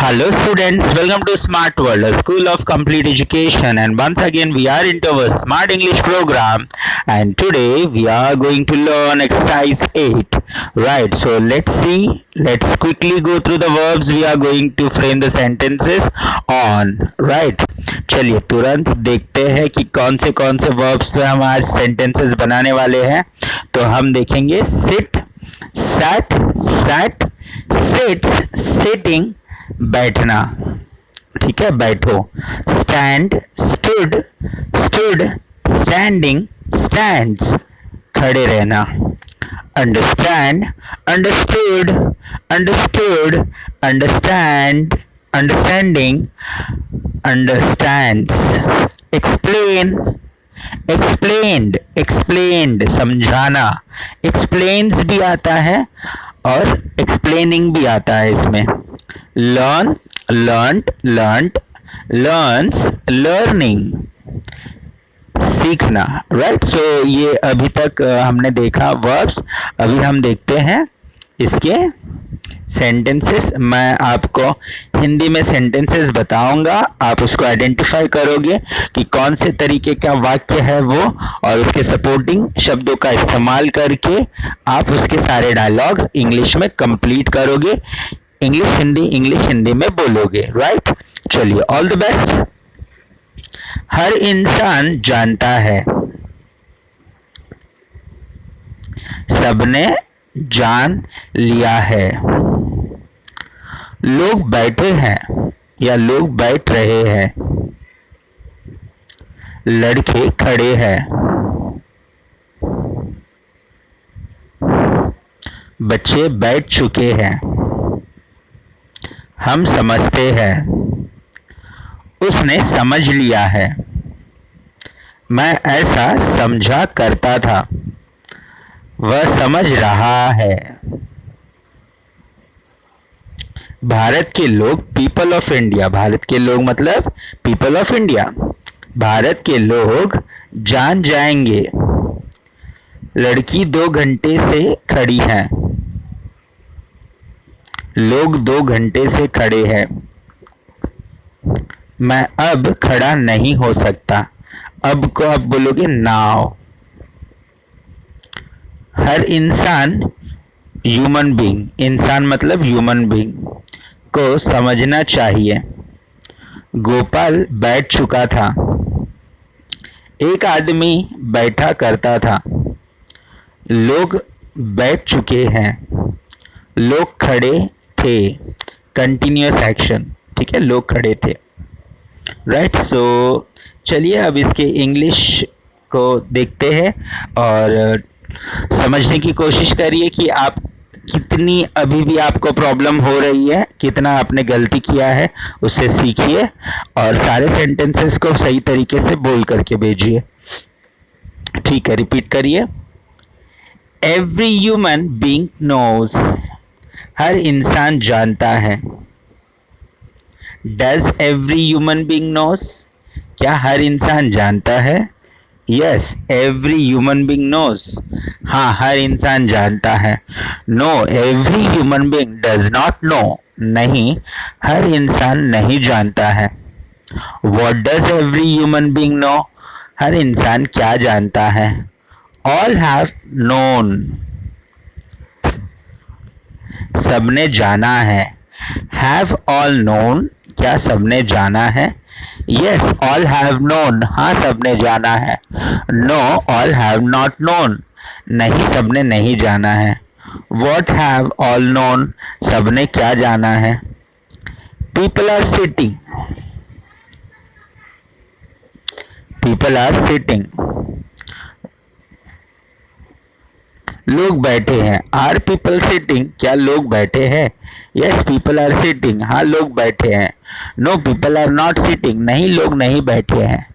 Hello students, welcome to Smart World, a school of complete education, and once again we are into our Smart English program, and today we are going to learn exercise 8. Right, so let's quickly go through the verbs we are going to frame the sentences on. Right, चलिए तुरंत देखते हैं कि कौन से verbs पे हम आज sentences बनाने वाले हैं. तो हम देखेंगे sit, sat, sat, sits, sitting, बैठना. ठीक है, बैठो. Stand, stood, stood, standing, stands, खड़े रहना. Understand, understood, understood, understand, understanding, understands. Explain, explained, explained, समझाना. एक्सप्लेन्स भी आता है और एक्सप्लेनिंग भी आता है इसमें. Learn, learned, learned, learns, learning, सीखना. राइट, सो ये अभी तक हमने देखा वर्ब्स. अभी हम देखते हैं इसके सेंटेंसेस. मैं आपको हिंदी में सेंटेंसेस बताऊंगा, आप उसको आइडेंटिफाई करोगे कि कौन से तरीके का वाक्य है वो, और उसके सपोर्टिंग शब्दों का इस्तेमाल करके आप उसके सारे डायलॉग्स इंग्लिश में कंप्लीट करोगे. इंग्लिश हिंदी में बोलोगे. राइट, चलिए, ऑल द बेस्ट. हर इंसान जानता है, सबने जान लिया है. लोग बैठे हैं या लोग बैठ रहे हैं. लड़के खड़े हैं. बच्चे बैठ चुके हैं. हम समझते हैं. उसने समझ लिया है. मैं ऐसा समझा करता था. वह समझ रहा है. भारत के लोग, पीपल ऑफ इंडिया, भारत के लोग मतलब पीपल ऑफ इंडिया, भारत के लोग जान जाएंगे. लड़की 2 घंटे से खड़ी है. लोग 2 घंटे से खड़े हैं. मैं अब खड़ा नहीं हो सकता. अब को अब बोलोगे नाउ. हर इंसान, ह्यूमन बीइंग, इंसान मतलब ह्यूमन बीइंग, को समझना चाहिए. गोपाल बैठ चुका था. एक आदमी बैठा करता था. लोग बैठ चुके हैं. लोग खड़े थे. Continuous action. ठीक है, लोग खड़े थे. राइट, सो चलिए अब इसके इंग्लिश को देखते हैं और समझने की कोशिश करिए कि आप कितनी अभी भी आपको प्रॉब्लम हो रही है, कितना आपने गलती किया है, उससे सीखिए और सारे सेंटेंसेस को सही तरीके से बोल करके भेजिए. ठीक है, रिपीट करिए. एवरी ह्यूमन बीइंग नोज, हर इंसान जानता है. Does every human being knows, क्या हर इंसान जानता है? Yes, every human being knows, हाँ हर इंसान जानता है. No, every human being does not know, नहीं हर इंसान नहीं जानता है. What does every human being know, हर इंसान क्या जानता है? ऑल हैव नोन, सबने जाना है. हैव ऑल नोन, क्या सबने जाना है? यस, ऑल हैव नोन, हाँ सबने जाना है. No, all have not known, नहीं सबने नहीं जाना है. व्हाट हैव ऑल नोन, सबने क्या जाना है? People are sitting, people are sitting, लोग बैठे हैं. आर पीपल सिटिंग, क्या लोग बैठे हैं? यस, पीपल आर सिटिंग, हाँ लोग बैठे हैं. No, people are not sitting, नहीं लोग नहीं बैठे हैं.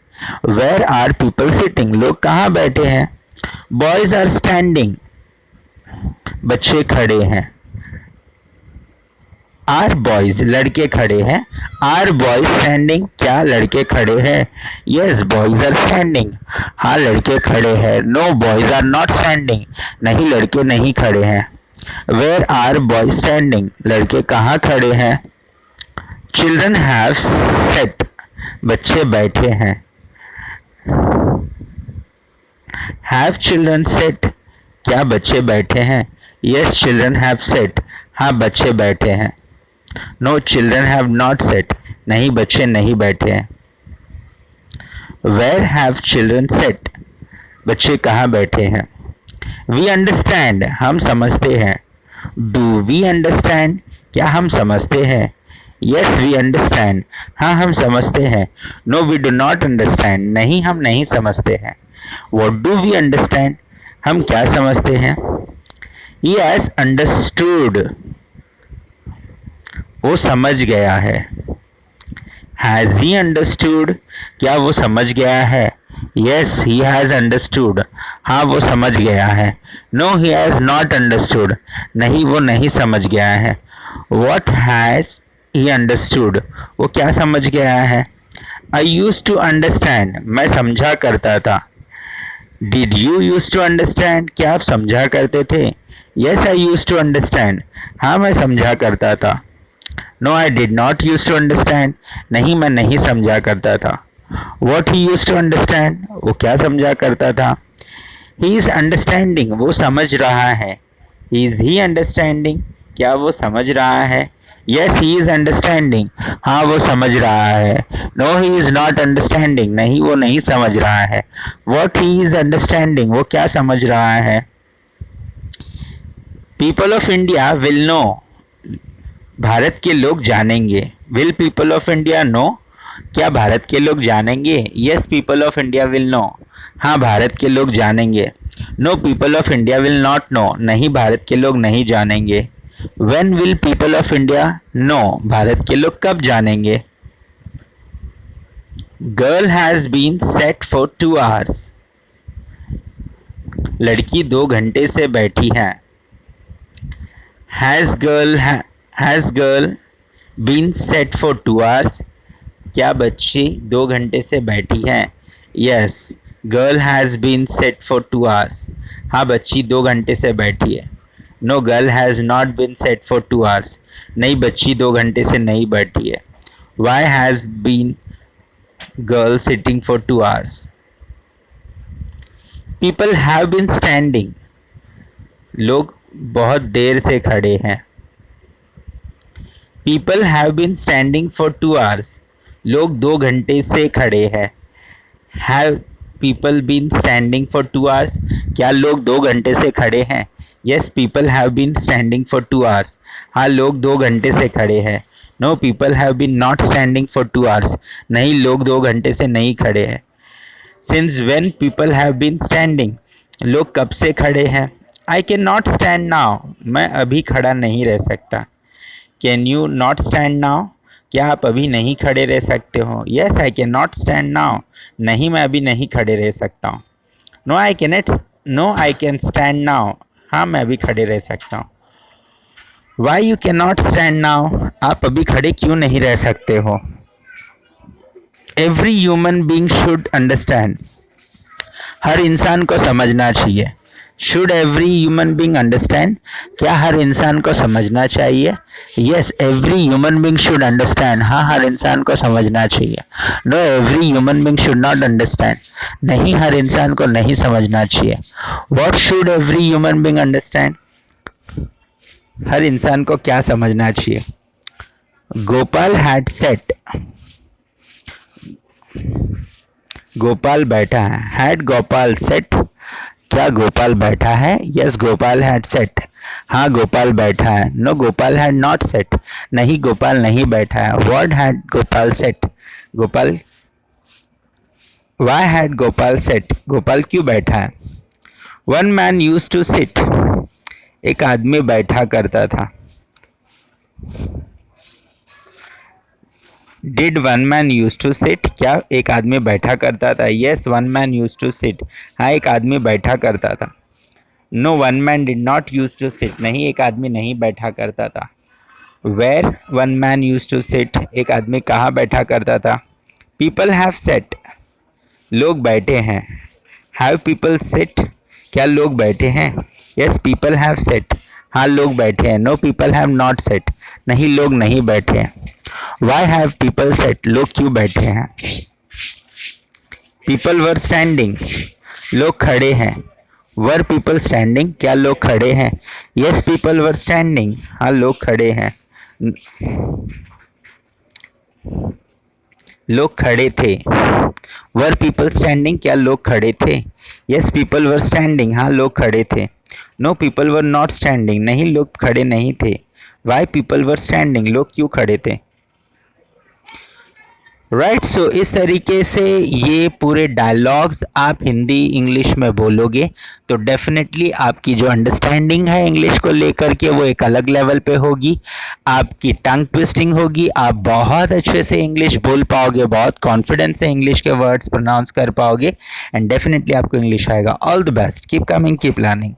वेयर आर पीपल सिटिंग, लोग कहाँ बैठे हैं? बॉयज आर स्टैंडिंग, बच्चे खड़े हैं. आर बॉयज, लड़के खड़े हैं. आर बॉयज स्टैंडिंग, क्या लड़के खड़े हैं? यस, बॉयज आर स्टैंडिंग, हाँ लड़के खड़े हैं. No, boys are not standing, नहीं लड़के नहीं खड़े हैं. वेयर आर बॉयज स्टैंडिंग, लड़के कहाँ खड़े हैं? चिल्ड्रन हैव सेट, बच्चे बैठे हैं। हैव चिल्ड्रन सेट, क्या बच्चे बैठे हैं? यस चिल्ड्रन हैव सेट, हाँ बच्चे बैठे हैं। No children have not set, नहीं बच्चे नहीं बैठे हैं। वेयर हैव चिल्ड्रन सेट, बच्चे कहाँ बैठे हैं? वी अंडरस्टैंड, हम समझते हैं। डू वी अंडरस्टैंड, क्या हम समझते हैं? यस वी अंडरस्टैंड, हाँ हम समझते हैं। No we do not understand, नहीं हम नहीं समझते हैं। व्हाट डू वी अंडरस्टैंड, हम क्या समझते हैं? ही हैज अंडरस्टूड, वो समझ गया है। हैज ही अंडरस्टूड, क्या वो समझ गया है? यस ही हैज अंडरस्टूड, हाँ वो समझ गया है। No he has not understood, नहीं वो नहीं समझ गया है। व्हाट हैज ही अंडरस्टूड, वो क्या समझ गया है? आई यूज टू अंडरस्टैंड, मैं समझा करता था। Did you use to understand, क्या आप समझा करते थे? Yes I use to understand, हाँ मैं समझा करता था। No I did not use to understand, नहीं मैं नहीं समझा करता था। What he use to understand, वो क्या समझा करता था? ही इज अंडरस्टैंडिंग, वो समझ रहा है। इज ही अंडरस्टैंडिंग, क्या वो समझ रहा है? यस ही इज अंडरस्टैंडिंग, हाँ वो समझ रहा है। No he is not understanding, नहीं वो नहीं समझ रहा है। वॉट ही इज अंडरस्टैंडिंग, वो क्या समझ रहा है? People of India will know, भारत के लोग जानेंगे। Will people of India know, क्या भारत के लोग जानेंगे? Yes people of India will know, हाँ भारत के लोग जानेंगे। No people of India will not know, नहीं भारत के लोग नहीं जानेंगे। When will people of India know, भारत के लोग कब जानेंगे? Girl has been set for 2 hours, लड़की 2 घंटे से बैठी है। Has girl been set for 2 hours, क्या बच्ची 2 घंटे से बैठी है? Yes girl has been set for 2 hours, हाँ बच्ची 2 घंटे से बैठी है। No girl has not been set for 2 hours, नहीं बच्ची 2 घंटे से नहीं बैठी है। Why has been girl sitting for 2 hours, people have been standing, लोग बहुत देर से खड़े हैं। People have been standing for 2 hours, लोग 2 घंटे से खड़े हैं। Have people been standing for 2 hours, क्या लोग 2 घंटे से खड़े हैं? Yes people have been standing for 2 hours, हाँ लोग 2 घंटे से खड़े हैं। No people have been not standing for 2 hours, नहीं लोग 2 घंटे से नहीं खड़े हैं। Since when people have been standing, लोग कब से खड़े हैं? I can not stand now, मैं अभी खड़ा नहीं रह सकता। Can you not stand now, क्या आप अभी नहीं खड़े रह सकते हो? Yes I can not stand now, नहीं मैं अभी नहीं खड़े रह सकता हूँ। No I can stand now, हाँ मैं अभी खड़े रह सकता हूँ। Why you can not stand now, आप अभी खड़े क्यों नहीं रह सकते हो? Every human being should understand, हर इंसान को समझना चाहिए। Should every human being understand, क्या हर इंसान को समझना चाहिए? Yes every human being should understand, हाँ हर इंसान को समझना चाहिए। No every human being should not understand, नहीं हर इंसान को नहीं समझना चाहिए। What should every human being understand, हर इंसान को क्या समझना चाहिए? गोपाल हैड सेट, गोपाल बैठा है। हैड गोपाल सेट, क्या गोपाल बैठा है? यस गोपाल हैड सेट, हाँ गोपाल बैठा है। No Gopal had not set, नहीं गोपाल नहीं बैठा है। What had Gopal set, Gopal why had Gopal set, Gopal क्यों बैठा है? One man use to sit, एक आदमी बैठा करता था। Did one man use to sit, क्या एक आदमी बैठा करता था? Yes one man use to sit, हाँ एक आदमी बैठा करता था। No one man did not use to sit, नहीं एक आदमी नहीं बैठा करता था। Where one man use to sit, एक आदमी कहाँ बैठा करता था? पीपल हैव सेट, लोग बैठे हैं। हैव पीपल सिट, क्या लोग बैठे हैं? यस पीपल हैव सेट, हाँ लोग बैठे हैं। No people have not set, नहीं लोग नहीं बैठे हैं। वाई हैव पीपल सेट, लोग क्यों बैठे हैं. पीपल वर स्टैंडिंग, लोग खड़े हैं. वर पीपल स्टैंडिंग, क्या लोग खड़े हैं. यस पीपल वर स्टैंडिंग, हाँ लोग खड़े हैं. लोग खड़े थे. वर पीपल स्टैंडिंग, क्या लोग खड़े थे. यस पीपल वर स्टैंडिंग, हाँ लोग खड़े थे. Know people were not standing, नहीं लोग खड़े नहीं थे. वाई पीपल वर स्टैंडिंग, लोग क्यों खड़े थे. राइट. सो इस तरीके से ये पूरे डायलॉग्स आप हिंदी इंग्लिश में बोलोगे तो डेफिनेटली आपकी जो अंडरस्टैंडिंग है इंग्लिश को लेकर के वो एक अलग लेवल पे होगी. आपकी टंग ट्विस्टिंग होगी, आप बहुत अच्छे से इंग्लिश बोल पाओगे, बहुत कॉन्फिडेंस से इंग्लिश के वर्ड्स प्रोनाउंस कर पाओगे एंड डेफिनेटली आपको इंग्लिश आएगा. All the best, keep coming, keep learning.